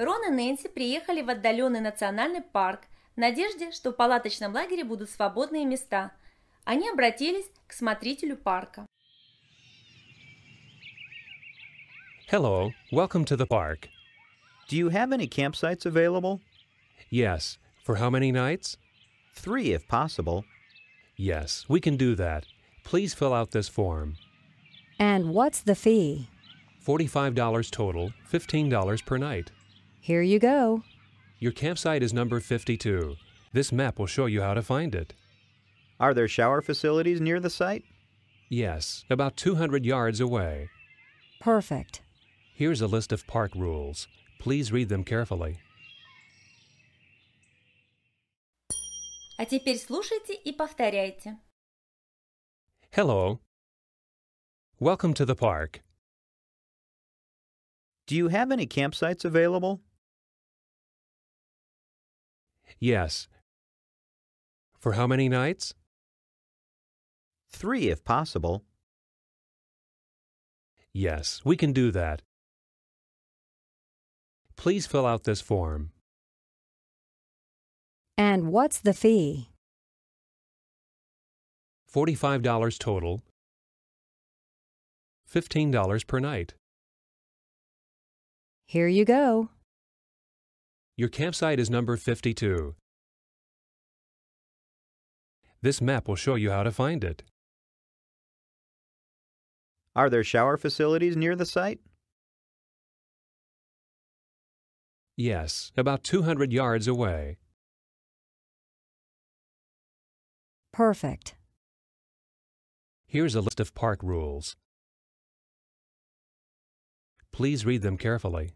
Рон и Нэнси приехали в отдаленный национальный парк в надежде, что в палаточном лагере будут свободные места. Они обратились к смотрителю парка. Hello, welcome to the park. Do you have any campsites available? Yes. For how many nights? 3 if possible. Yes, we can do that. Please fill out this form. And what's the fee? $45 total, $15 per night. Here you go. Your campsite is number 52. This map will show you how to find it. Are there shower facilities near the site? Yes, about 200 yards away. Perfect. Here's a list of park rules. Please read them carefully. А теперь слушайте и повторяйте. Hello. Welcome to the park. Do you have any campsites available? Yes. For how many nights? 3 if possible. Yes, we can do that. Please fill out this form. And what's the fee? $45 total, $15 per night. Here you go. Your campsite is number 52. This map will show you how to find it. Are there shower facilities near the site? Yes, about 200 yards away. Perfect. Here's a list of park rules. Please read them carefully.